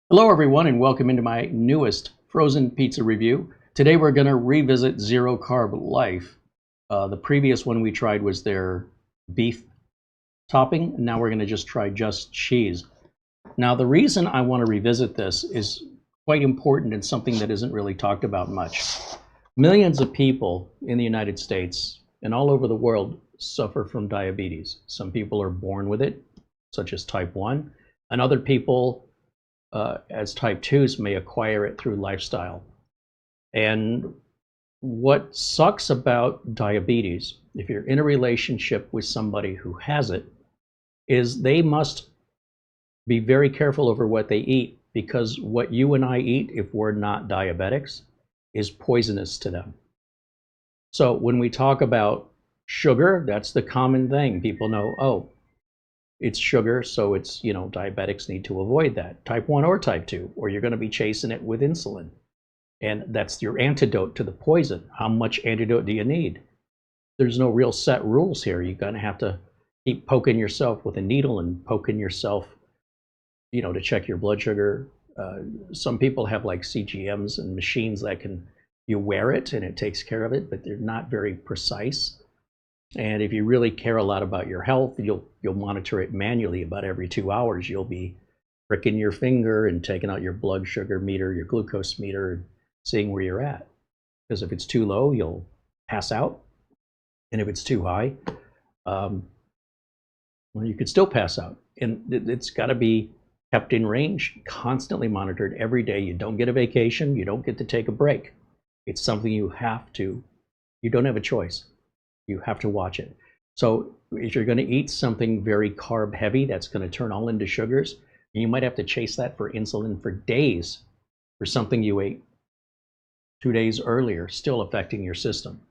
Hello everyone and welcome into my newest frozen pizza review. Today we're going to revisit ZeroCarb LYFE. The previous one we tried was their beef topping. Now we're going to just try just cheese. Now the reason I want to revisit this is quite important and something that isn't really talked about much. Millions of people in the United States and all over the world suffer from diabetes. Some people are born with it, such as type 1, and other people as type 2s may acquire it through lifestyle. And what sucks about diabetes, if you're in a relationship with somebody who has it, is they must be very careful over what they eat, because what you and I eat, if we're not diabetics, is poisonous to them. So when we talk about sugar, that's the common thing. People know, oh, it's sugar, so it's, diabetics need to avoid that, type 1 or type 2, or you're going to be chasing it with insulin. And that's your antidote to the poison. How much antidote do you need? There's no real set rules here. You're going to have to keep poking yourself with a needle and poking yourself, to check your blood sugar. Some people have like CGMs and machines that you wear it and it takes care of it, but they're not very precise. And if you really care a lot about your health, you'll monitor it manually. About every 2 hours, you'll be pricking your finger and taking out your blood sugar meter, your glucose meter, and seeing where you're at. Because if it's too low, you'll pass out. And if it's too high, well, you could still pass out. And it's got to be kept in range, constantly monitored every day. You don't get a vacation. You don't get to take a break. It's something you don't have a choice. You have to watch it. So if you're going to eat something very carb heavy, that's going to turn all into sugars, you might have to chase that for insulin for days for something you ate 2 days earlier, still affecting your system.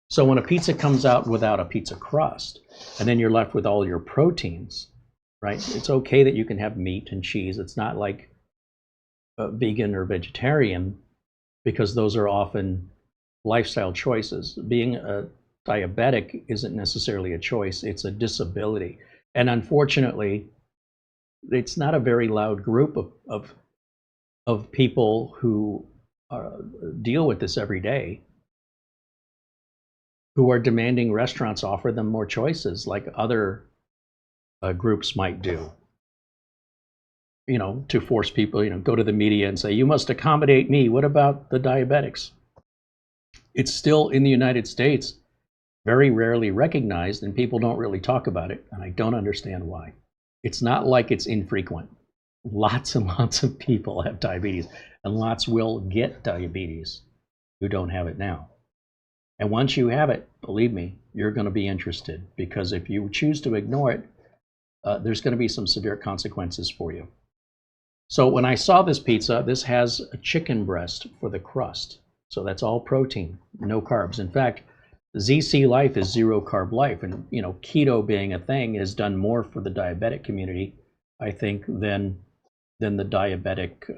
So when a pizza comes out without a pizza crust, and then you're left with all your proteins, right? It's okay that you can have meat and cheese. It's not like vegan or vegetarian, because those are often lifestyle choices. Being a diabetic isn't necessarily a choice, it's a disability. And unfortunately, it's not a very loud group of people who deal with this every day, who are demanding restaurants offer them more choices like other groups might do. To force people, go to the media and say, you must accommodate me. What about the diabetics? It's still, in the United States, very rarely recognized, and people don't really talk about it, and I don't understand why. It's not like it's infrequent. Lots and lots of people have diabetes, and lots will get diabetes who don't have it now. And once you have it, believe me, you're going to be interested, because if you choose to ignore it, there's going to be some severe consequences for you. So when I saw this pizza, this has a chicken breast for the crust. So that's all protein, no carbs. In fact, ZC Life is ZeroCarb LYFE, and keto being a thing has done more for the diabetic community, I think, than the diabetic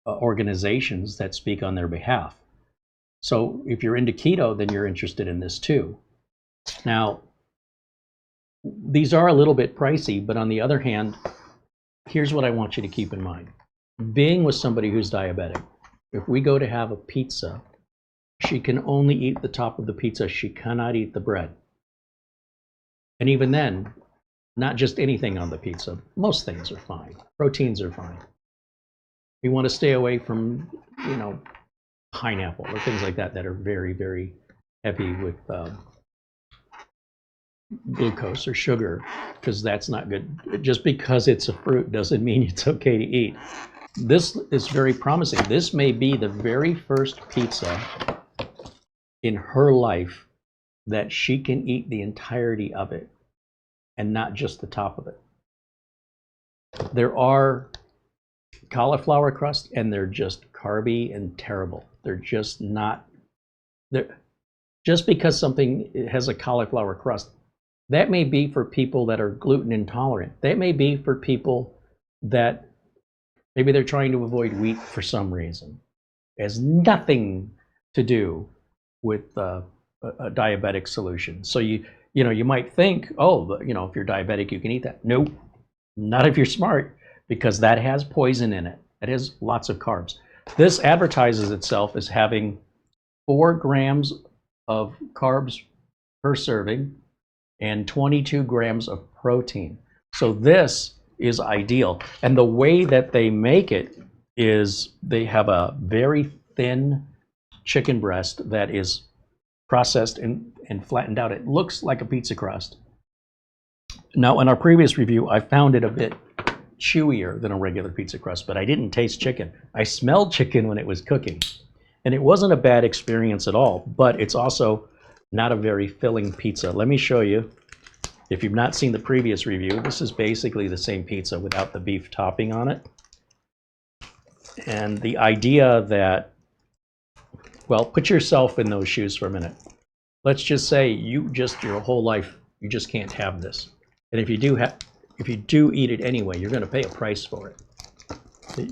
organizations that speak on their behalf. So if you're into keto, then you're interested in this too. Now, these are a little bit pricey, but on the other hand, here's what I want you to keep in mind. Being with somebody who's diabetic, if we go to have a pizza, she can only eat the top of the pizza. She cannot eat the bread. And even then, not just anything on the pizza. Most things are fine. Proteins are fine. We want to stay away from, pineapple or things like that are very, very heavy with glucose or sugar, because that's not good. Just because it's a fruit doesn't mean it's okay to eat. This is very promising. This may be the very first pizza in her life that she can eat the entirety of it and not just the top of it. There are cauliflower crust, and they're just carby and terrible. They're just not. Just because something has a cauliflower crust, that may be for people that are gluten intolerant. That may be for people that maybe they're trying to avoid wheat for some reason. It has nothing to do with a diabetic solution. So you might think, oh, if you're diabetic, you can eat that. Nope, not if you're smart. because that has poison in it. It has lots of carbs. This advertises itself as having 4 grams of carbs per serving and 22 grams of protein. So this is ideal. And the way that they make it is they have a very thin chicken breast that is processed and flattened out. It looks like a pizza crust. Now, in our previous review, I found it a bit chewier than a regular pizza crust, but I didn't taste chicken. I smelled chicken when it was cooking. And it wasn't a bad experience at all, but it's also not a very filling pizza. Let me show you. If you've not seen the previous review, this is basically the same pizza without the beef topping on it. And the idea that, well, put yourself in those shoes for a minute. Let's just say your whole life, you just can't have this. And if you do eat it anyway, you're going to pay a price for it.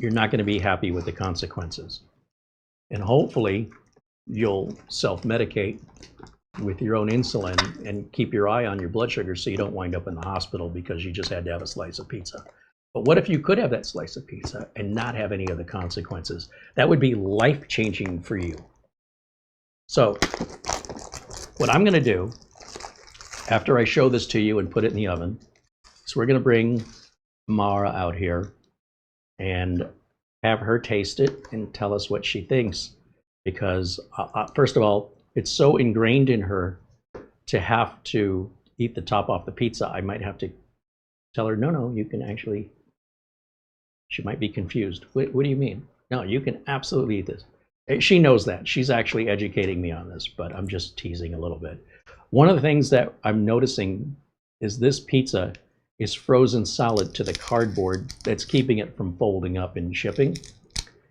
You're not going to be happy with the consequences. And hopefully you'll self-medicate with your own insulin and keep your eye on your blood sugar so you don't wind up in the hospital because you just had to have a slice of pizza. But what if you could have that slice of pizza and not have any of the consequences? That would be life-changing for you. So what I'm going to do after I show this to you and put it in the oven is we're going to bring Mara out here and have her taste it and tell us what she thinks. Because first of all, it's so ingrained in her to have to eat the top off the pizza, I might have to tell her, no, you can actually, she might be confused. What do you mean? No, you can absolutely eat this. She knows that. She's actually educating me on this, but I'm just teasing a little bit. One of the things that I'm noticing is this pizza is frozen solid to the cardboard that's keeping it from folding up and shipping.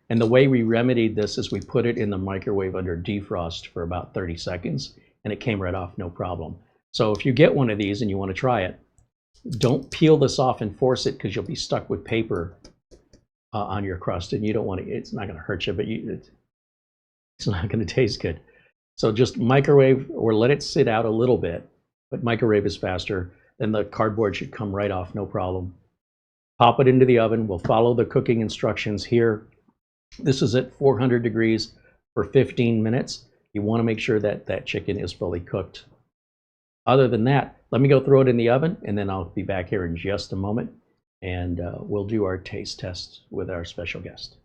And the way we remedied this is we put it in the microwave under defrost for about 30 seconds, and it came right off, no problem. So if you get one of these and you want to try it, don't peel this off and force it because you'll be stuck with paper on your crust, and you don't want to, it's not going to hurt you, but it's not going to taste good. So just microwave or let it sit out a little bit, but microwave is faster. Then the cardboard should come right off, no problem. Pop it into the oven. We'll follow the cooking instructions here. This is at 400 degrees for 15 minutes. You want to make sure that that chicken is fully cooked. Other than that, let me go throw it in the oven, and then I'll be back here in just a moment, and we'll do our taste test with our special guest.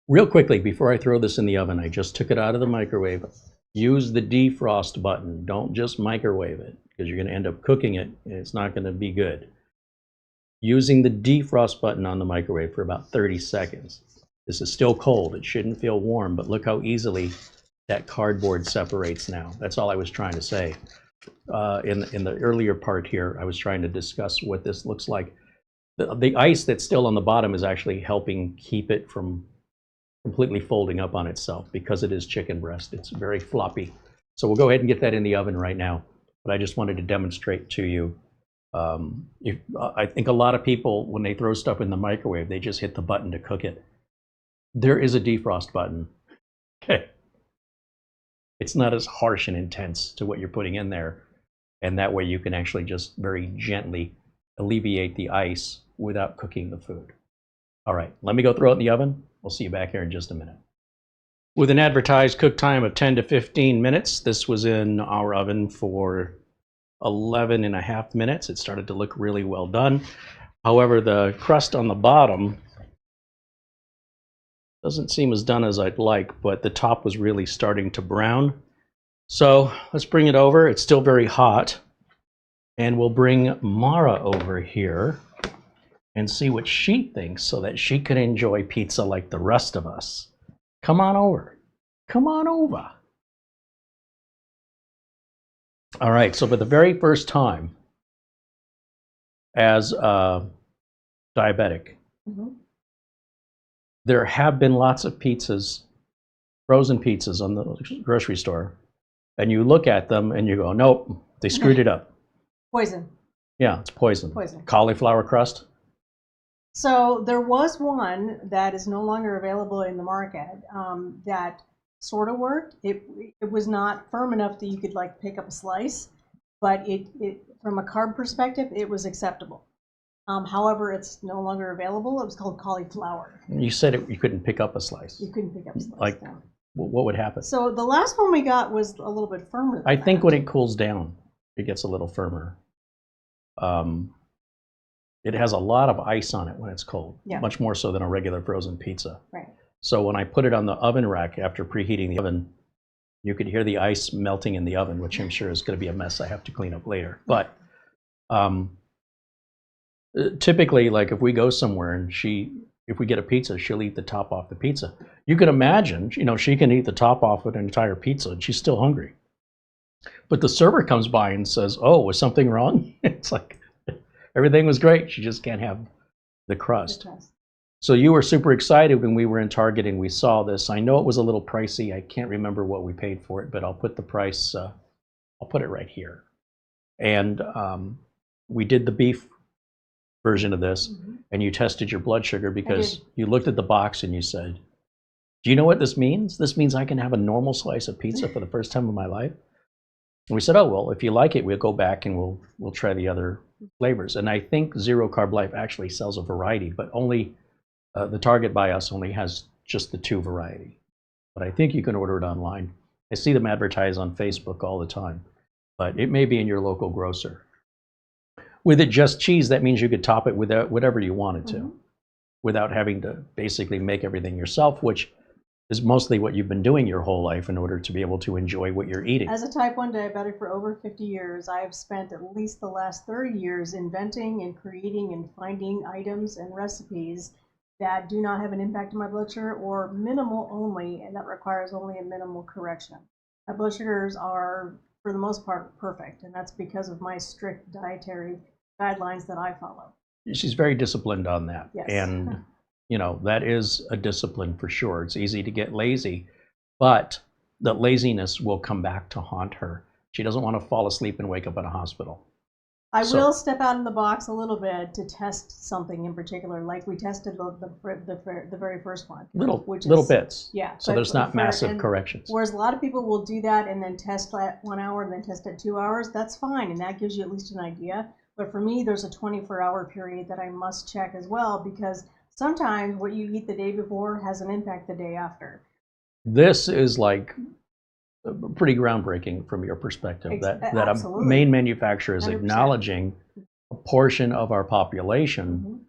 Real quickly, before I throw this in the oven, I just took it out of the microwave. Use the defrost button. Don't just microwave it, because you're going to end up cooking it, and it's not going to be good. Using the defrost button on the microwave for about 30 seconds. This is still cold. It shouldn't feel warm, but look how easily that cardboard separates now. That's all I was trying to say. In the earlier part here, I was trying to discuss what this looks like. The ice that's still on the bottom is actually helping keep it from completely folding up on itself because it is chicken breast. It's very floppy. So we'll go ahead and get that in the oven right now. But I just wanted to demonstrate to you. I think a lot of people, when they throw stuff in the microwave, they just hit the button to cook it. There is a defrost button. Okay. It's not as harsh and intense to what you're putting in there. And that way you can actually just very gently alleviate the ice without cooking the food. All right, let me go throw it in the oven. We'll see you back here in just a minute. With an advertised cook time of 10 to 15 minutes, this was in our oven for 11.5 minutes. It started to look really well done. However, the crust on the bottom doesn't seem as done as I'd like, but the top was really starting to brown. So let's bring it over. It's still very hot. And we'll bring Mara over here and see what she thinks so that she can enjoy pizza like the rest of us. Come on over. Come on over. All right, so for the very first time as a diabetic, there have been lots of pizzas, frozen pizzas on the grocery store, and you look at them and you go, nope, they screwed it up. Poison. Yeah, it's poison. Poison. Cauliflower crust. So there was one that is no longer available in the market that sort of worked. It was not firm enough that you could like pick up a slice, but it from a carb perspective, it was acceptable. However, it's no longer available. It was called cauliflower. You said you couldn't pick up a slice. You couldn't pick up a slice. Like, no. what would happen? So the last one we got was a little bit firmer. I think when it cools down, it gets a little firmer. It has a lot of ice on it when it's cold, much more so than a regular frozen pizza. Right. So when I put it on the oven rack after preheating the oven, you could hear the ice melting in the oven, which I'm sure is going to be a mess I have to clean up later. But typically, like if we go somewhere and if we get a pizza, she'll eat the top off the pizza. You can imagine, she can eat the top off of an entire pizza and she's still hungry. But the server comes by and says, "Oh, was something wrong?" It's like, everything was great. She just can't have the crust. So you were super excited when we were in Target and we saw this. I know it was a little pricey. I can't remember what we paid for it, but I'll put the price, I'll put it right here. And we did the beef version of this, and you tested your blood sugar because you looked at the box and you said, "Do you know what this means? This means I can have a normal slice of pizza for the first time in my life." And we said, "Oh, well, if you like it, we'll go back and we'll try the other flavors." And I think ZeroCarb LYFE actually sells a variety, but only the Target by us only has just the 2 variety. But I think you can order it online. I see them advertise on Facebook all the time, but it may be in your local grocer. With it just cheese, that means you could top it with whatever you wanted to, without having to basically make everything yourself, which is mostly what you've been doing your whole life in order to be able to enjoy what you're eating. As a type 1 diabetic for over 50 years, I have spent at least the last 30 years inventing and creating and finding items and recipes that do not have an impact on my blood sugar, or minimal only, and that requires only a minimal correction. My blood sugars are, for the most part, perfect, and that's because of my strict dietary guidelines that I follow. She's very disciplined on that. Yes. And that is a discipline for sure. It's easy to get lazy, but the laziness will come back to haunt her. She doesn't want to fall asleep and wake up in a hospital. I will step out in the box a little bit to test something in particular, like we tested the very first one. Little bits. Yeah. So there's not massive corrections. Whereas a lot of people will do that and then test at 1 hour and then test at 2 hours. That's fine, and that gives you at least an idea. But for me, there's a 24-hour period that I must check as well, because sometimes what you eat the day before has an impact the day after. This is like pretty groundbreaking from your perspective, that a main manufacturer is 100%. Acknowledging a portion of our population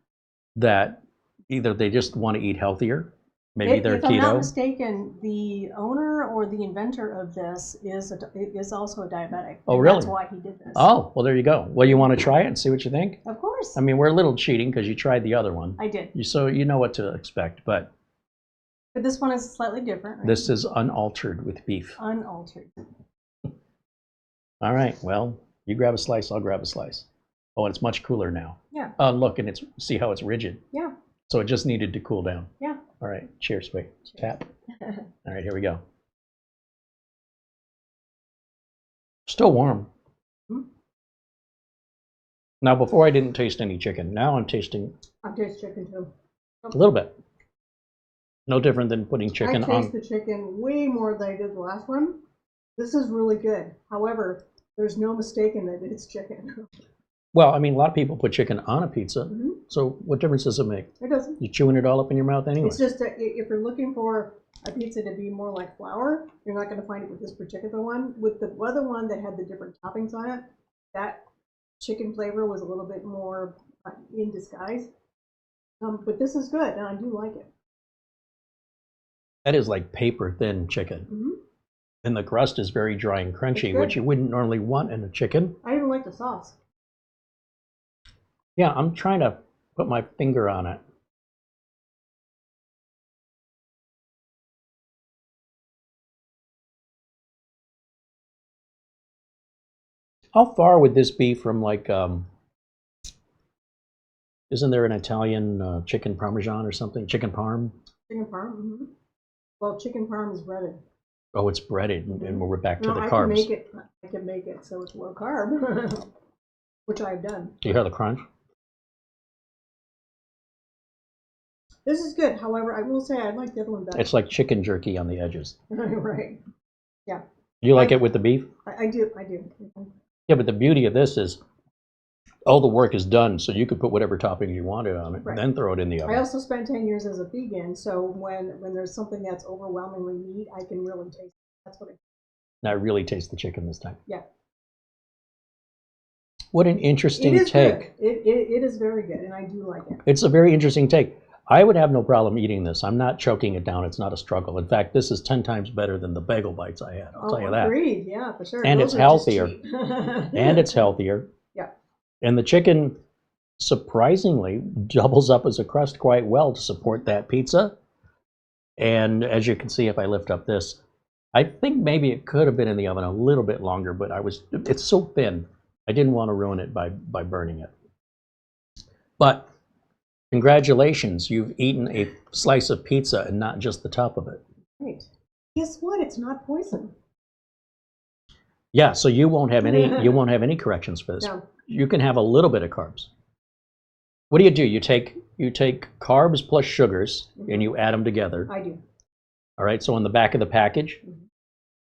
that either they just want to eat healthier, maybe they're keto. If I'm not mistaken, the owner or the inventor of this is also a diabetic. Oh, really? That's why he did this. Oh, well, there you go. Well, you want to try it and see what you think? Of course. I mean, we're a little cheating because you tried the other one. I did. So you know what to expect, but this one is slightly different. Right? This is unaltered with beef. Unaltered. All right. Well, you grab a slice, I'll grab a slice. Oh, and it's much cooler now. Yeah. Look, and see how it's rigid. Yeah. So it just needed to cool down. Yeah. All right. Cheers. Wait. Cheers. Tap. All right. Here we go. Still warm. Now, before I didn't taste any chicken. Now I'm tasting. I taste chicken too. A little bit. No different than putting chicken on. I taste the chicken way more than I did the last one. This is really good. However, there's no mistaking that it's chicken. Well, I mean, a lot of people put chicken on a pizza. So what difference does it make? It doesn't. You're chewing it all up in your mouth anyway. It's just that if you're looking for a pizza to be more like flour, you're not going to find it with this particular one. With the other one that had the different toppings on it, that chicken flavor was a little bit more in disguise. But this is good, and I do like it. That is like paper thin chicken. And the crust is very dry and crunchy, which you wouldn't normally want in a chicken. I even like the sauce. Yeah, I'm trying to put my finger on it. How far would this be from, like, isn't there an Italian chicken parmesan or something? Chicken parm? Chicken parm, Well, chicken parm is breaded. Oh, it's breaded, and we're back to the carbs. I can make it so it's low carb, which I've done. Do you hear the crunch? This is good. However, I will say I like the other one better. It's like chicken jerky on the edges. Right. Yeah. You like it with the beef? I do. Yeah, but the beauty of this is all the work is done, so you could put whatever toppings you wanted on it, Right. and then throw it in the I oven. also spent 10 years as a vegan, so when there's something that's overwhelmingly meat, I can really taste it. That's what And I really taste the chicken this time. yeah. What an It interesting is take. good. It is very good, and I do like it. It's a very interesting take. I would have no problem eating this. I'm not choking it down. It's not a struggle. In fact, this is 10 times better than the bagel bites I had. I'll tell you that. Agreed. Yeah, for sure. And Those it's are just healthier. cheap. And it's healthier. Yeah. And the chicken, surprisingly, doubles up as a crust quite well to support that pizza. And as you can see, if I lift up this, I think maybe it could have been in the oven a little bit longer, but it's so thin. I didn't want to ruin it by burning it. But congratulations, you've eaten a slice of pizza and not just the top of it. Right. Guess what? It's not poison. Yeah, so you won't have any corrections for this. No. You can have a little bit of carbs. What do? You take carbs plus sugars and you add them together. I do. All right, so on the back of the package,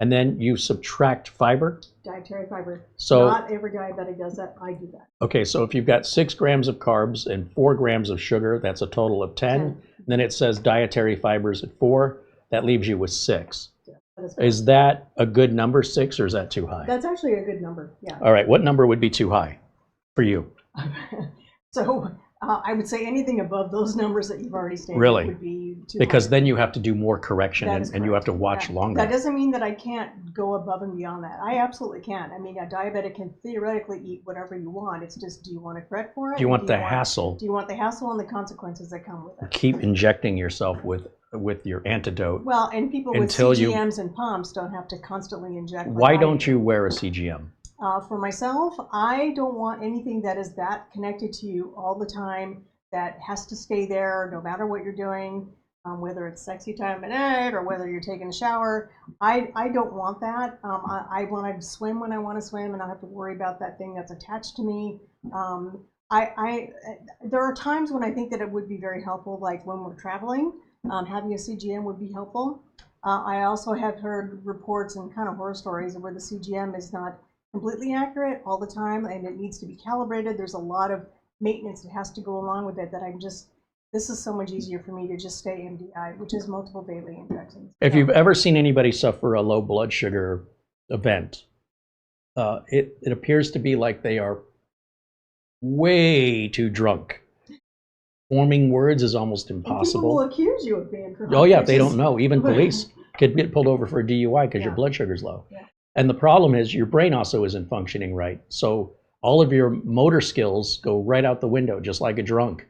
and then you subtract fiber. Dietary fiber. So not every diabetic does that. I do that. okay, so if you've got 6 grams of carbs and 4 grams of sugar, that's a total of 10. Then it says dietary fibers at 4. That leaves you with 6. Yeah, that is Is that a good number, 6, or is that too high? That's actually a good number. Yeah. All right, what number would be too high for you? So I would say anything above those numbers that you've already stated Really? would be too Because high. then you have to do more correction That is and you have to correct. watch longer. That doesn't mean that I can't go above and beyond that. I absolutely can. I mean, a diabetic can theoretically eat whatever you want. It's just, do you want to correct for it? Do you want the hassle? Do you want the hassle and the consequences that come with it? Keep injecting yourself with your antidote. Well, and people with Until you- CGMs and pumps don't have to constantly inject. like Why I don't do. you wear a CGM? For myself, I don't want anything that is that connected to you all the time, that has to stay there no matter what you're doing, whether it's sexy time at night or whether you're taking a shower. I don't want that. I want to swim when I want to swim and not have to worry about that thing that's attached to me. There are times when I think that it would be very helpful, like when we're traveling, having a CGM would be helpful. I also have heard reports and kind of horror stories where the CGM is not completely accurate all the time and it needs to be calibrated. There's a lot of maintenance that has to go along with it that this is so much easier for me to just stay MDI, which is multiple daily injections. If you've ever seen anybody suffer a low blood sugar event, it appears to be like they are way too drunk. Forming words is almost And people impossible. will accuse you of being drunk. Oh yeah, which they is- don't know. Even police could get pulled over for a DUI because your Yeah. blood sugar's low. Yeah. And the problem is your brain also isn't functioning right. So all of your motor skills go right out the window, just like a drunk.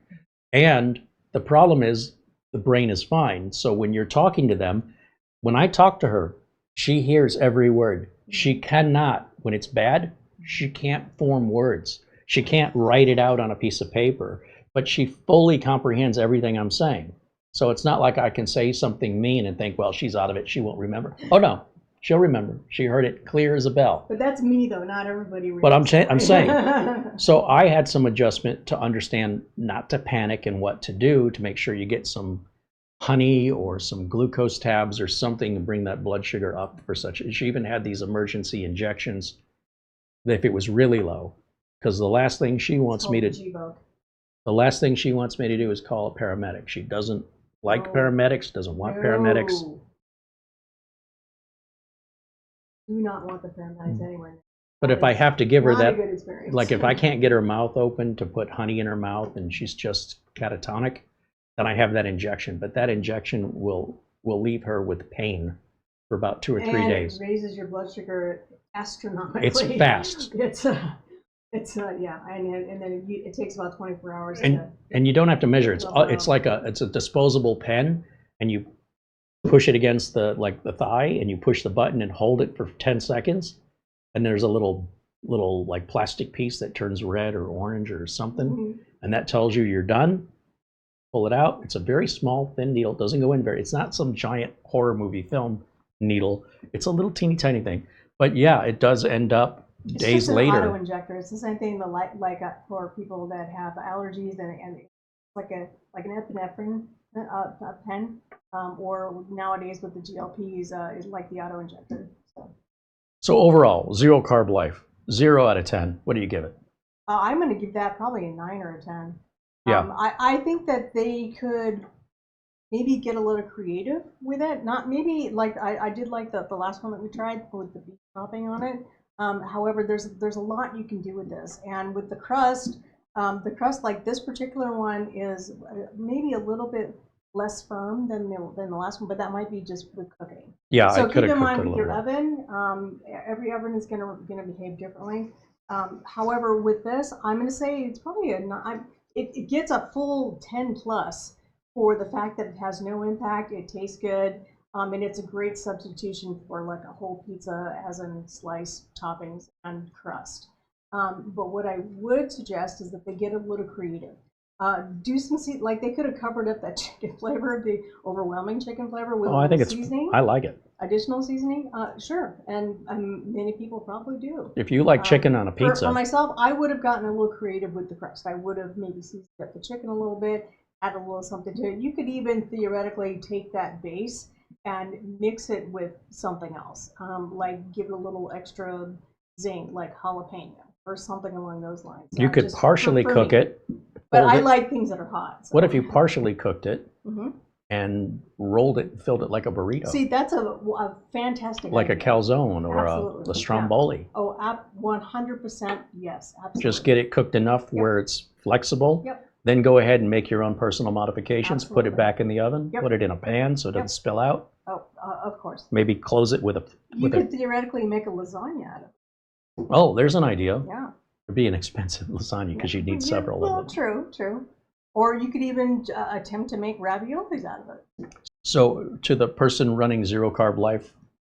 And the problem is the brain is fine. So when you're talking to them, when I talk to her, she hears every word. She cannot, when it's bad, she can't form words. She can't write it out on a piece of paper, but she fully comprehends everything I'm saying. So it's not like I can say something mean and think, well, she's out of it, she won't remember. Oh no, she'll remember. She heard it clear as a bell. But that's me though, not everybody. But I'm remembers. saying, so I had some adjustment to understand not to panic and what to do to make sure you get some honey or some glucose tabs or something to bring that blood sugar up for such. She even had these emergency injections if it was really low, because the last thing she wants me to do is call a paramedic. She doesn't like paramedics, doesn't want paramedics. Do not want the paramedics anywhere. But if I have to give her Not a that, good experience. like if I can't get her mouth open to put honey in her mouth and she's just catatonic, then I have that injection. But that injection will leave her with pain for about 2 or 3 days. It raises your blood sugar astronomically. It's fast. It's yeah, and then it takes about 24 hours. And you don't have to measure. It's like it's a disposable pen, and you push it against the thigh, and you push the button and hold it for 10 seconds, and there's a little like plastic piece that turns red or orange or something, and that tells you you're done. Pull it out. It's a very small, thin needle. It doesn't go in very. It's not some giant horror movie film needle. It's a little teeny tiny thing. But yeah, it does end up days later. Auto injector. It's the same thing for people that have allergies and like an epinephrine pen, or nowadays with the GLPs is like the auto injector. So overall, ZeroCarb LYFE, 0 out of 10. What do you give it? I'm going to give that probably a 9 or a 10. Yeah. I think that they could maybe get a little creative with it. Not maybe like I did like the last one that we tried with the beef topping on it. However, there's a lot you can do with this, and with the crust like this particular one is maybe a little bit less firm than the last one, but that might be just with cooking. Yeah, So I could keep have in cooked mind it a with little your more. oven, every oven is gonna behave differently. However, with this, I'm gonna say it's probably it gets a full 10 plus for the fact that it has no impact, it tastes good, and it's a great substitution for like a whole pizza as in slice, toppings, and crust. But what I would suggest is that they get a little creative. Do some like they could have covered up that chicken flavor, the overwhelming chicken flavor, with a Oh, I little think it's, seasoning, I like it. additional seasoning. Sure, and many people probably do. If you like chicken on a For pizza, myself, I would have gotten a little creative with the crust. I would have maybe seasoned up the chicken a little bit, add a little something to it. You could even theoretically take that base and mix it with something else, like give it a little extra zing, like jalapeno or something along those lines. you could Just partially for cook me. it. But fold I it. like things that are hot. So. What if you partially cooked it hmm and rolled it and filled it like a burrito? See, that's a fantastic like idea. a calzone or Absolutely. a stromboli. Yeah. Oh, 100% yes, absolutely. Just get it cooked enough where it's flexible. Yep. Then go ahead and make your own personal modifications. Absolutely. Put it back in the oven. Yep. Put it in a pan so it doesn't spill out. Oh, of course. Maybe close it with a. You could theoretically make a lasagna out of it. Oh, there's an idea. Yeah. It'd be an expensive lasagna because you'd need several well, of them. True. Or you could even attempt to make raviolis out of it. So, to the person running Zero Carb Life,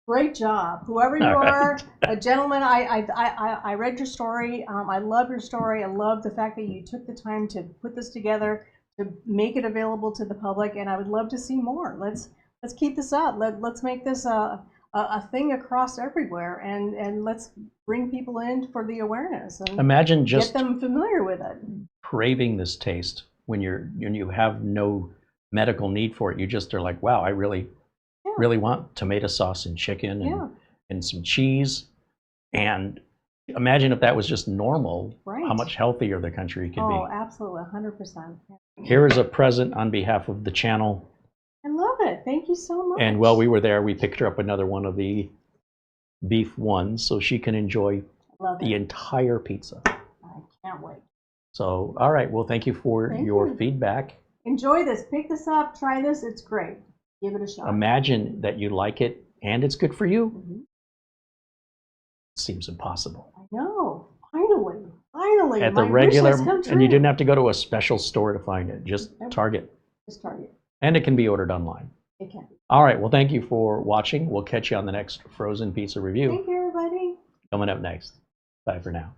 great job, whoever you are, a gentleman. I read your story. I love your story. I love the fact that you took the time to put this together, to make it available to the public, and I would love to see more. Let's keep this up. Let's make this a thing across everywhere, and let's bring people in for the awareness and imagine just get them familiar with it. craving this taste when you have no medical need for it. You just are like, wow, I really want tomato sauce and chicken and some cheese. And imagine if that was just normal, how much healthier the country could be. Oh, absolutely, 100%. Here is a present on behalf of the channel. I love it. Thank you so much. And while we were there, we picked her up another one of the beef ones so she can enjoy the entire pizza. I can't wait. So, all right. Well, thank you for your feedback. Enjoy this. Pick this up. Try this. It's great. Give it a shot. Imagine that you like it and it's good for you. Mm-hmm. Seems impossible. I know. Finally. At the regular, and you didn't have to go to a special store to find it. Just Target. Just Target. And it can be ordered online. It can. All right. Well, thank you for watching. We'll catch you on the next frozen pizza review. Thank you, everybody. Coming up next. Bye for now.